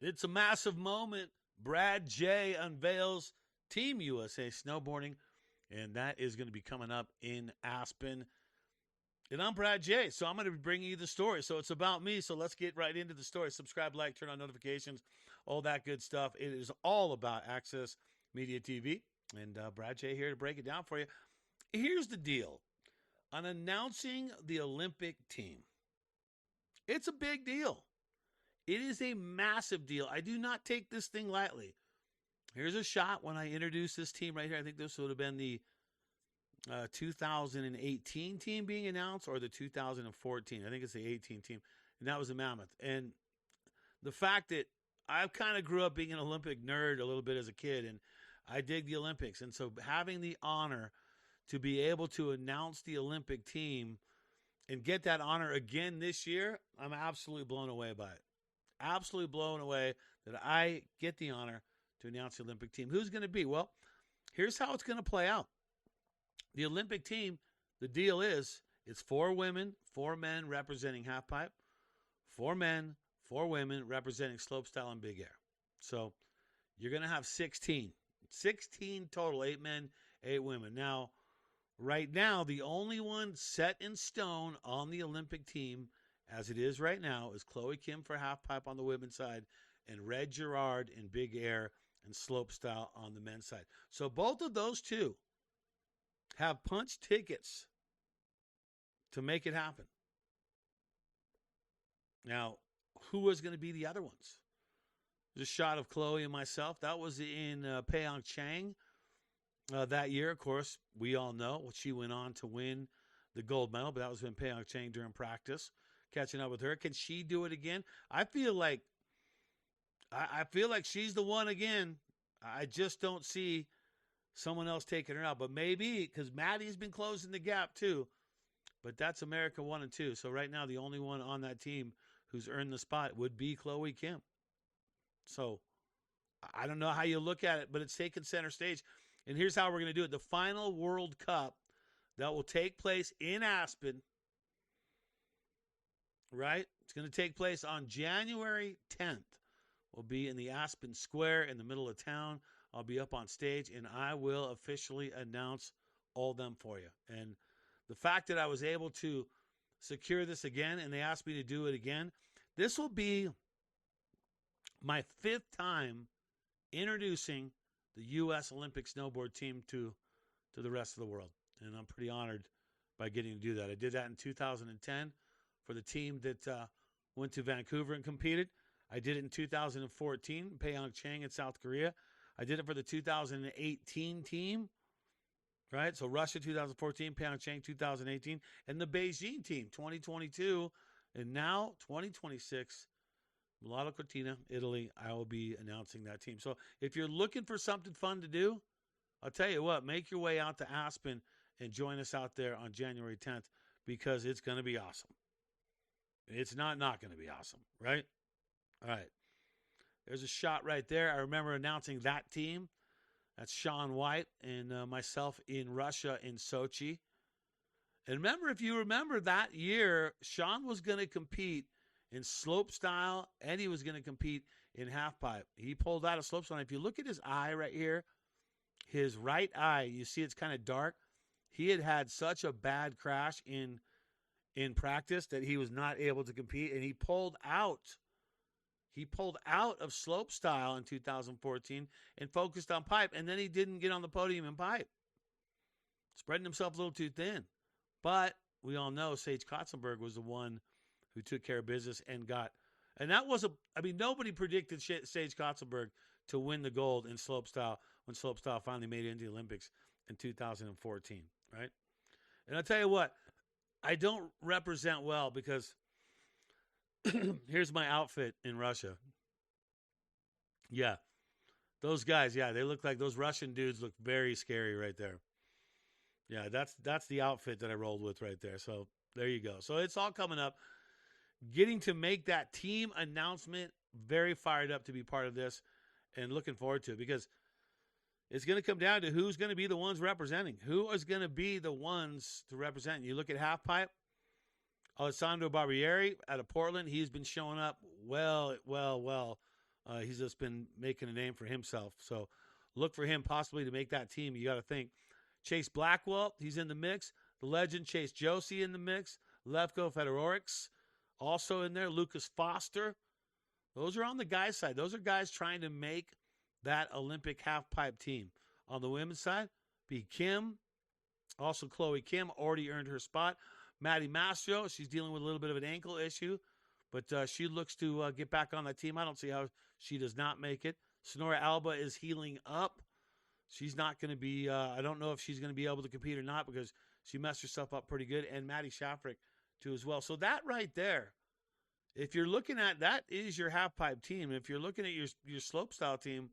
It's a massive moment. Brad J. unveils Team USA Snowboarding, and that is going to be coming up in Aspen. And I'm Brad J., so I'm going to be bringing you the story. So it's about me, so let's get right into the story. Subscribe, like, turn on notifications, all that good stuff. It is all about Access Media TV, and Brad J. here to break it down for you. Here's the deal. On announcing the Olympic team, it's a big deal. It is a massive deal. I do not take this thing lightly. Here's a shot when I introduced this team right here. I think this would have been the 2018 team being announced, or the 2014. I think it's the 18 team, and that was a mammoth. And the fact that I kind of grew up being an Olympic nerd a little bit as a kid, and I dig the Olympics. And so having the honor to be able to announce the Olympic team and get that honor again this year, I'm absolutely blown away by it. Absolutely blown away that I get the honor to announce the Olympic team. Who's going to be? Well, here's how it's going to play out. The Olympic team, the deal is, it's 4 women, 4 men representing halfpipe, 4 men, 4 women representing slopestyle and big air. So you're going to have 16 total, 8 men, 8 women. Now, right now, the only one set in stone on the Olympic team, as it is right now, is Chloe Kim for halfpipe on the women's side and Red Gerard in big air and slopestyle on the men's side. So both of those two have punch tickets to make it happen. Now, who was going to be the other ones? There's a shot of Chloe and myself. That was in Pyeongchang that year. Of course, we all know she went on to win the gold medal, but that was in Pyeongchang during practice. Catching up with her. Can she do it again? I feel like she's the one again. I just don't see someone else taking her out. But maybe, because Maddie's been closing the gap too. But that's America 1 and 2. So right now, the only one on that team who's earned the spot would be Chloe Kim. So I don't know how you look at it, but it's taken center stage. And here's how we're going to do it. The final World Cup that will take place in Aspen, right? It's going to take place on January 10th. We'll be in the Aspen Square in the middle of town. I'll be up on stage, and I will officially announce all of them for you. And the fact that I was able to secure this again, and they asked me to do it again, this will be my 5th time introducing the US Olympic Snowboard Team to the rest of the world. And I'm pretty honored by getting to do that. I did that in 2010 for the team that went to Vancouver and competed. I did it in 2014, Pyeongchang in South Korea. I did it for the 2018 team, right? So Russia 2014, Pyeongchang 2018, and the Beijing team 2022, and now 2026, Milano Cortina, Italy. I will be announcing that team. So if you're looking for something fun to do, I'll tell you what, make your way out to Aspen and join us out there on January 10th, because it's going to be awesome. It's not going to be awesome, right? All right. There's a shot right there. I remember announcing that team. That's Shaun White and myself in Russia in Sochi. And remember, if you remember that year, Shaun was going to compete in slopestyle, and he was going to compete in halfpipe. He pulled out a slopestyle. If you look at his eye right here, his right eye, you see it's kind of dark. He had such a bad crash in practice that he was not able to compete, and he pulled out of slopestyle in 2014 and focused on pipe, and then he didn't get on the podium in pipe. Spreading himself a little too thin. But we all know Sage Kotzenberg was the one who took care of business and got, and that was nobody predicted Sage Kotzenberg to win the gold in slopestyle when slopestyle finally made it into the Olympics in 2014, right? And I'll tell you what, I don't represent well, because here's my outfit in Russia. Yeah. Those guys, they look like, those Russian dudes look very scary right there. Yeah, that's the outfit that I rolled with right there. So there you go. So it's all coming up. Getting to make that team announcement, very fired up to be part of this and looking forward to it, because it's going to come down to who's going to be the ones representing. Who is going to be the ones to represent? You look at halfpipe, Alessandro Barbieri out of Portland. He's been showing up well He's just been making a name for himself. So look for him possibly to make that team. You got to think. Chase Blackwell, he's in the mix. The legend Chase Josie in the mix. Levko Fedorowicz also in there. Lucas Foster. Those are on the guys' side. Those are guys trying to make that Olympic halfpipe team. On the women's side, B. Kim. Also, Chloe Kim already earned her spot. Maddie Mastro, she's dealing with a little bit of an ankle issue, but she looks to get back on that team. I don't see how she does not make it. Sonora Alba is healing up. She's not going to be, I don't know if she's going to be able to compete or not because she messed herself up pretty good. And Maddie Shafrick, too, as well. So that right there, if you're looking at, that is your halfpipe team. If you're looking at your slopestyle team,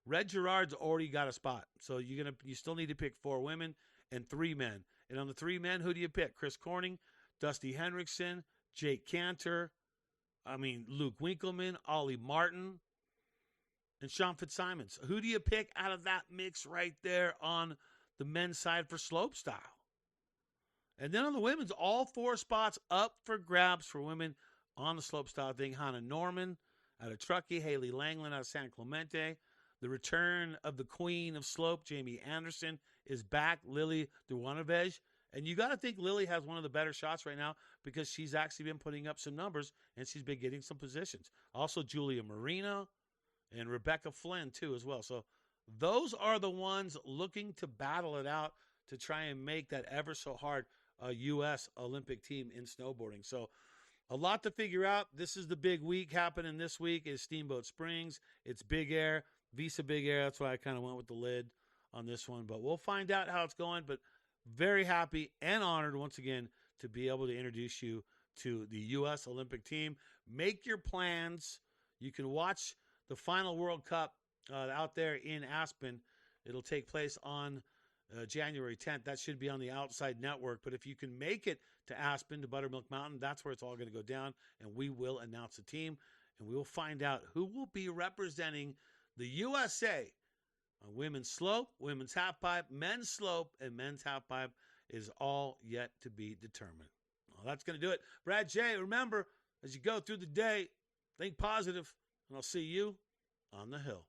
Red Gerard's already got a spot. So you still need to pick 4 women and 3 men. And on the 3 men, who do you pick? Chris Corning, Dusty Henriksen, Jake Cantor, Luke Winkleman, Ollie Martin, and Shaun Fitzsimons. Who do you pick out of that mix right there on the men's side for slopestyle? And then on the women's, all 4 spots up for grabs for women on the slopestyle thing. Hannah Norman out of Truckee, Haley Langland out of San Clemente. The return of the queen of slope, Jamie Anderson, is back. Lily Duwanavej. And you got to think Lily has one of the better shots right now because she's actually been putting up some numbers and she's been getting some positions. Also, Julia Marino and Rebecca Flynn, too, as well. So those are the ones looking to battle it out to try and make that ever so hard U.S. Olympic team in snowboarding. So a lot to figure out. This is the big week happening this week is Steamboat Springs. It's Big Air, Visa Big Air. That's why I kind of went with the lid on this one. But we'll find out how it's going. But very happy and honored once again to be able to introduce you to the U.S. Olympic team. Make your plans. You can watch the final World Cup out there in Aspen. It'll take place on January 10th. That should be on the Outside Network. But if you can make it to Aspen, to Buttermilk Mountain, that's where it's all going to go down. And we will announce the team. And we will find out who will be representing the USA on women's slope, women's halfpipe, men's slope, and men's halfpipe is all yet to be determined. Well, that's going to do it. Brad J., remember, as you go through the day, think positive, and I'll see you on the hill.